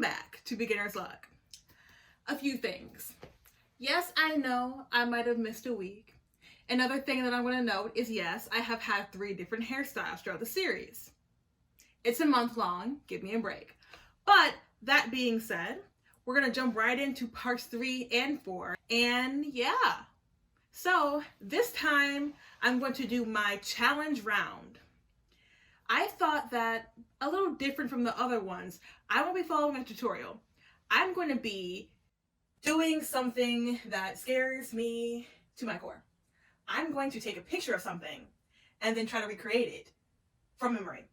back to Beginner's Luck. A few things. Yes, I know I might have missed a week. Another thing that I'm going to note is yes, I have had 3 different hairstyles throughout the series. It's a month long, give me a break. But that being said, we're going to jump right into parts 3 and 4. And yeah. So this time I'm going to do my challenge round. I thought that a little different from the other ones. I won't be following a tutorial. I'm going to be doing something that scares me to my core. I'm going to take a picture of something and then try to recreate it from memory.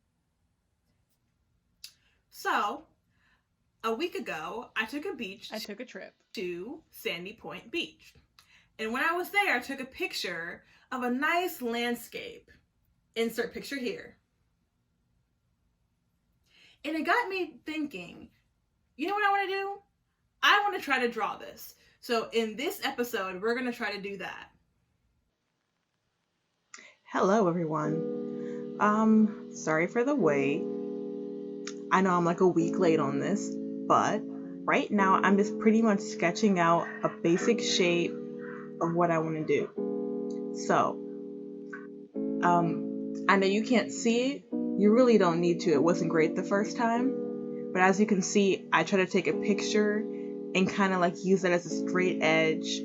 So, a week ago, I took a trip to Sandy Point Beach. And when I was there, I took a picture of a nice landscape. Insert picture here. And it got me thinking, you know what I want to do? I want to try to draw this. So in this episode, we're going to try to do that. Hello, everyone. Sorry for the wait. I know I'm like a week late on this, but right now I'm just pretty much sketching out a basic shape of what I want to do. So, I know you can't see it. You really don't need to. It wasn't great the first time. But as you can see, I try to take a picture and kind of like use it as a straight edge.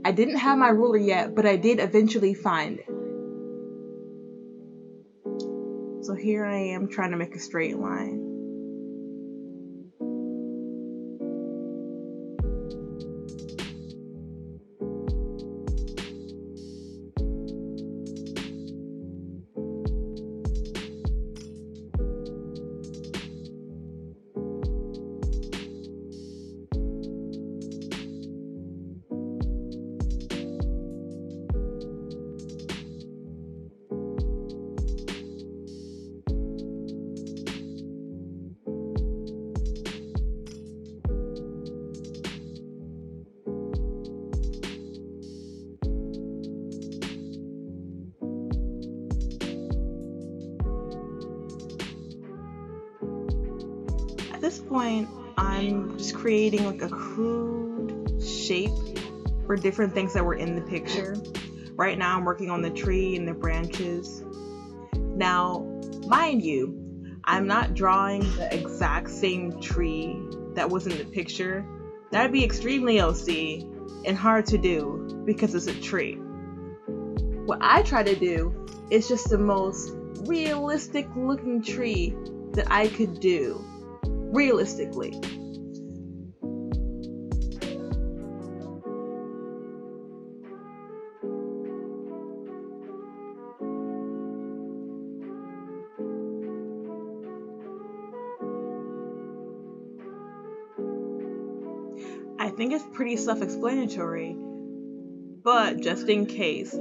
I didn't have my ruler yet, but I did eventually find it. So here I am trying to make a straight line. At this point, I'm just creating like a crude shape for different things that were in the picture. Right now I'm working on the tree and the branches. Now, mind you, I'm not drawing the exact same tree that was in the picture. That'd be extremely OC and hard to do because it's a tree. What I try to do is just the most realistic looking tree that I could do. Realistically. I think it's pretty self-explanatory, but just in case.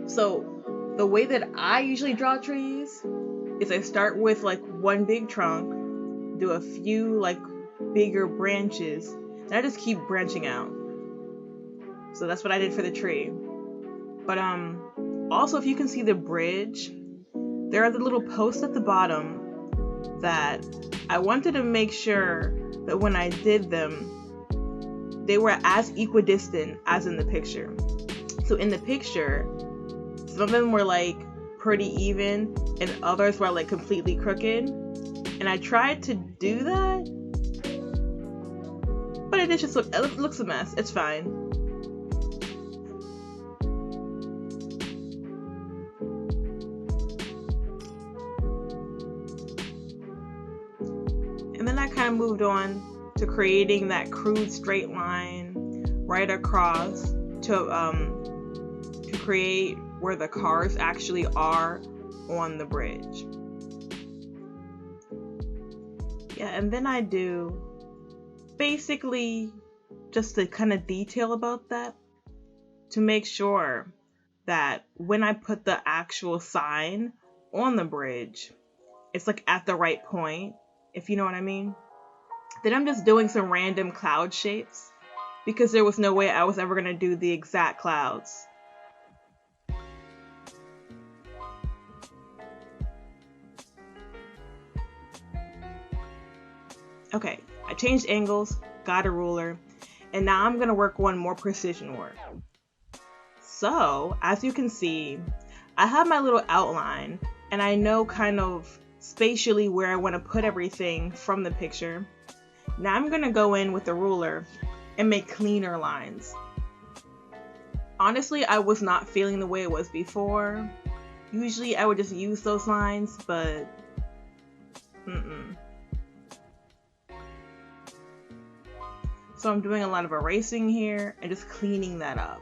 So the way that I usually draw trees is I start with like one big trunk, do a few like bigger branches, and I just keep branching out. So that's what I did for the tree. But also if you can see the bridge, there are the little posts at the bottom that I wanted to make sure that when I did them, they were as equidistant as in the picture. So in the picture, some of them were like pretty even and others were like completely crooked. And I tried to do that, but it looks a mess. It's fine. And then I kind of moved on to creating that crude straight line right across to create where the cars actually are on the bridge. Yeah, and then I do basically just the kind of detail about that to make sure that when I put the actual sign on the bridge, it's like at the right point, if you know what I mean. Then I'm just doing some random cloud shapes because there was no way I was ever going to do the exact clouds. Okay, I changed angles, got a ruler, and now I'm gonna work on more precision work. So, as you can see, I have my little outline, and I know kind of spatially where I want to put everything from the picture. Now I'm gonna go in with the ruler and make cleaner lines. Honestly, I was not feeling the way it was before. Usually I would just use those lines, but So I'm doing a lot of erasing here and just cleaning that up.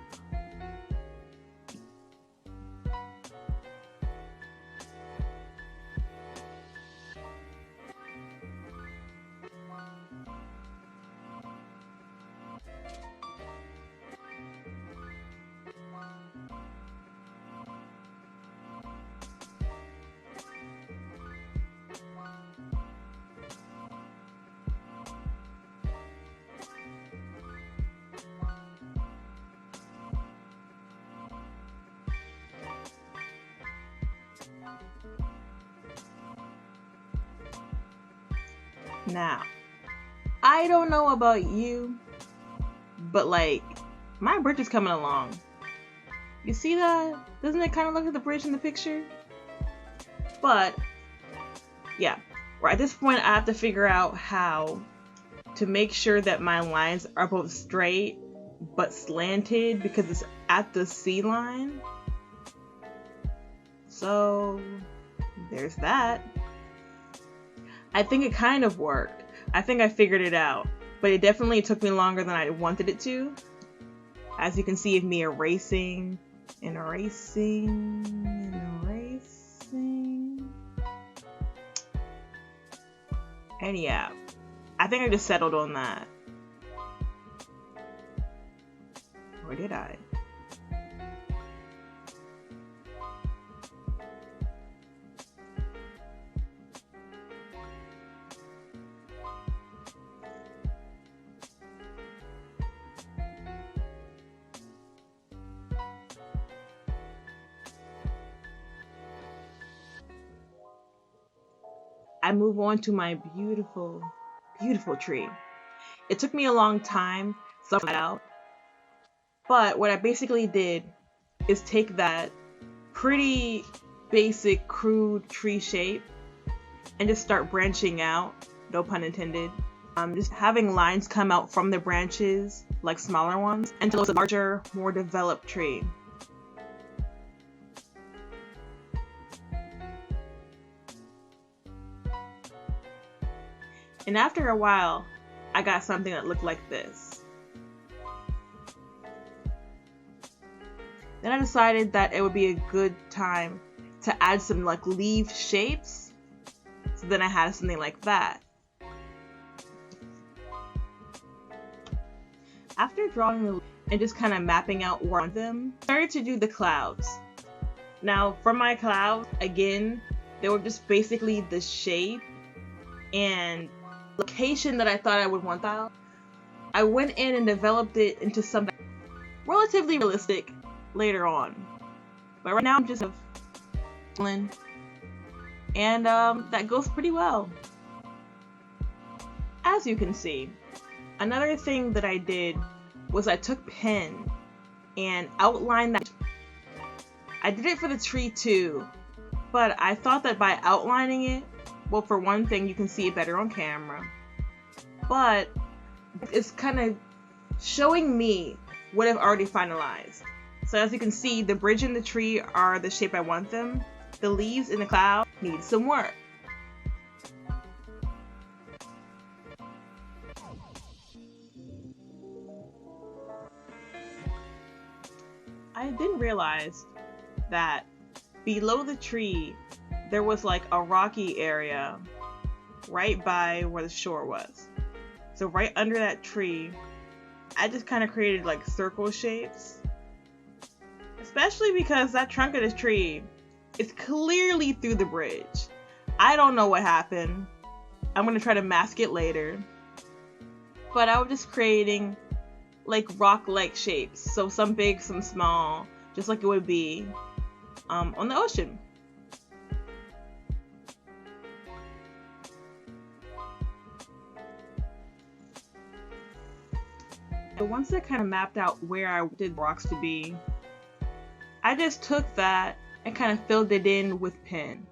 Now, I don't know about you, but like, my bridge is coming along. You see that? Doesn't it kind of look like the bridge in the picture? But, yeah, right at this point I have to figure out how to make sure that my lines are both straight but slanted because it's at the C line. So, there's that. I think it kind of worked. I think I figured it out, but it definitely took me longer than I wanted it to. As you can see of me erasing and erasing and erasing. And yeah, I think I just settled on that. Or did I? I move on to my beautiful, beautiful tree. It took me a long time to sort that out, but what I basically did is take that pretty basic, crude tree shape and just start branching out, no pun intended. Just having lines come out from the branches, like smaller ones, until it's a larger, more developed tree. And after a while, I got something that looked like this. Then I decided that it would be a good time to add some like leaf shapes. So then I had something like that. After drawing the and just kind of mapping out where I want them, I started to do the clouds. Now from my clouds, again, they were just basically the shape and location that I thought I would want that. I went in and developed it into something relatively realistic later on. But right now I'm just and that goes pretty well. As you can see, another thing that I did was I took pen and outlined that. I did it for the tree too, but I thought that by outlining it, well, for one thing, you can see it better on camera, but it's kind of showing me what I've already finalized. So as you can see, the bridge and the tree are the shape I want them. The leaves in the cloud need some work. I didn't realize that below the tree there was like a rocky area right by where the shore was. So right under that tree, I just kind of created like circle shapes. Especially because that trunk of this tree is clearly through the bridge. I don't know what happened. I'm gonna try to mask it later. But I was just creating like rock-like shapes. So some big, some small, just like it would be on the ocean. But once I kind of mapped out where I wanted rocks to be, I just took that and kind of filled it in with pen.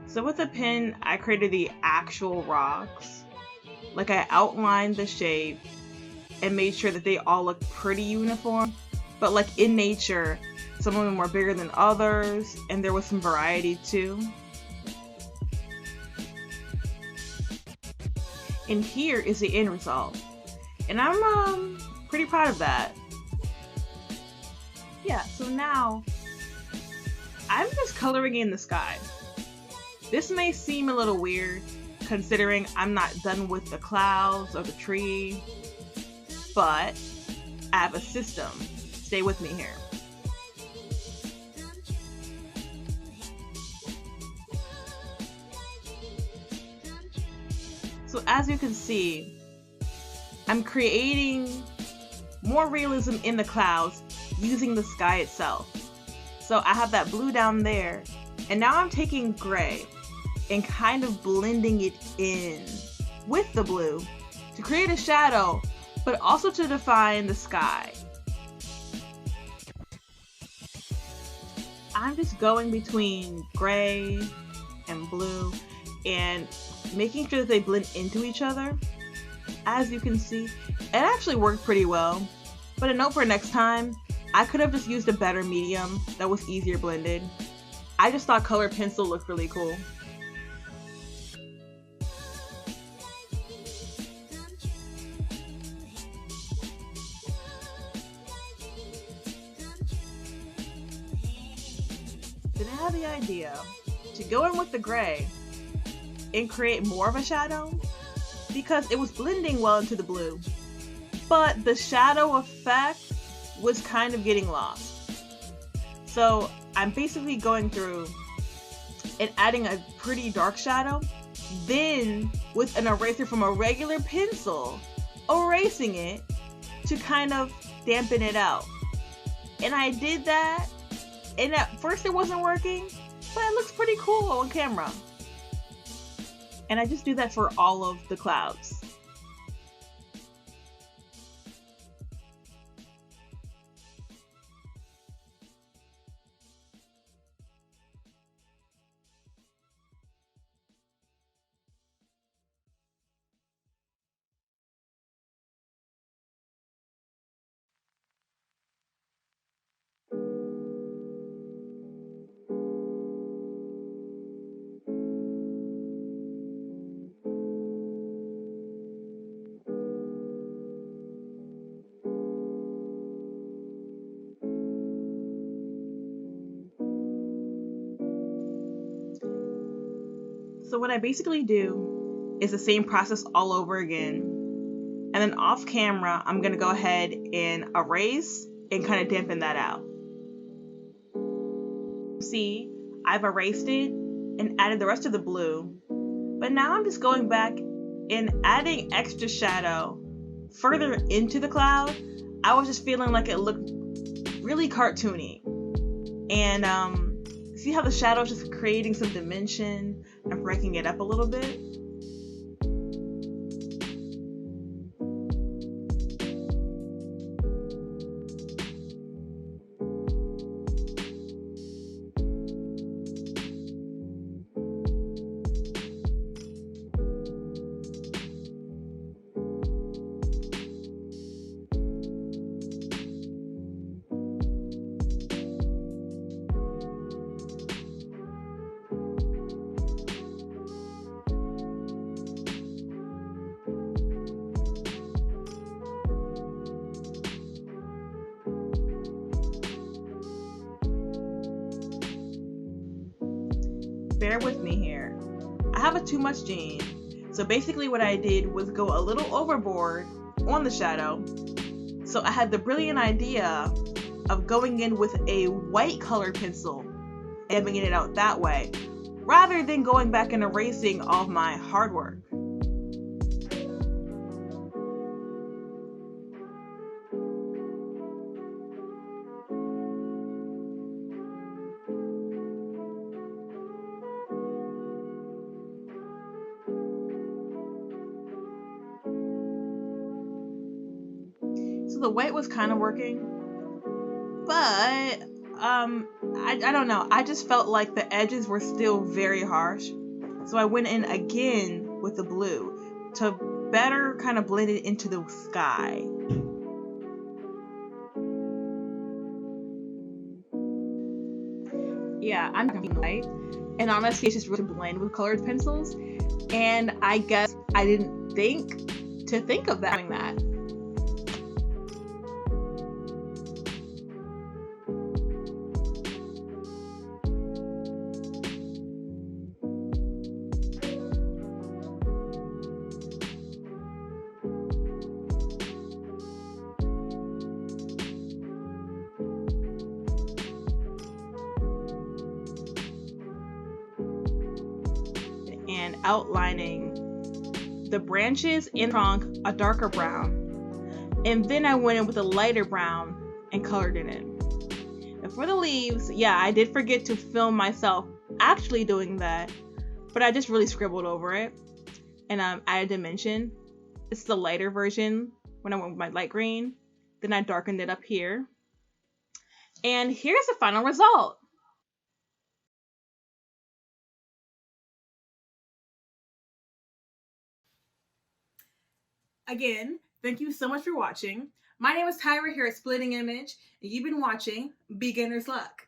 So with a pen, I created the actual rocks. Like I outlined the shape and made sure that they all look pretty uniform. But like in nature, some of them were bigger than others, and there was some variety too. And here is the end result. And I'm pretty proud of that. Yeah, so now I'm just coloring in the sky. This may seem a little weird considering I'm not done with the clouds or the tree, but I have a system. Stay with me here. So as you can see, I'm creating more realism in the clouds using the sky itself. So I have that blue down there, and now I'm taking gray and kind of blending it in with the blue to create a shadow, but also to define the sky. I'm just going between gray and blue and making sure that they blend into each other. As you can see, it actually worked pretty well, but a note for next time, I could have just used a better medium that was easier blended. I just thought colored pencil looked really cool. Then I had the idea to go in with the gray and create more of a shadow because it was blending well into the blue. But the shadow effect was kind of getting lost. So I'm basically going through and adding a pretty dark shadow, then with an eraser from a regular pencil, erasing it to kind of dampen it out. And I did that, and at first it wasn't working, but it looks pretty cool on camera. And I just do that for all of the clouds. So what I basically do is the same process all over again. And then off camera, I'm going to go ahead and erase and kind of dampen that out. See, I've erased it and added the rest of the blue. But now I'm just going back and adding extra shadow further into the cloud. I was just feeling like it looked really cartoony. And see how the shadow is just creating some dimension and breaking it up a little bit? Bear with me here. I have a too much gene. So basically what I did was go a little overboard on the shadow. So I had the brilliant idea of going in with a white colored pencil and bringing it out that way, rather than going back and erasing all of my hard work. the white was kind of working, but I don't know. I just felt like the edges were still very harsh, so I went in again with the blue to better kind of blend it into the sky. Yeah, I'm white, and honestly, it's just really blend with colored pencils, and I guess I didn't think of that. Doing that. And outlining the branches and trunk a darker brown, and then I went in with a lighter brown and colored in it. And for the leaves, yeah, I did forget to film myself actually doing that, but I just really scribbled over it and added dimension. This is the lighter version when I went with my light green. Then I darkened it up here, and here's the final result. Again, thank you so much for watching. My name is Tyra here at Splitting Image, and you've been watching Beginner's Luck.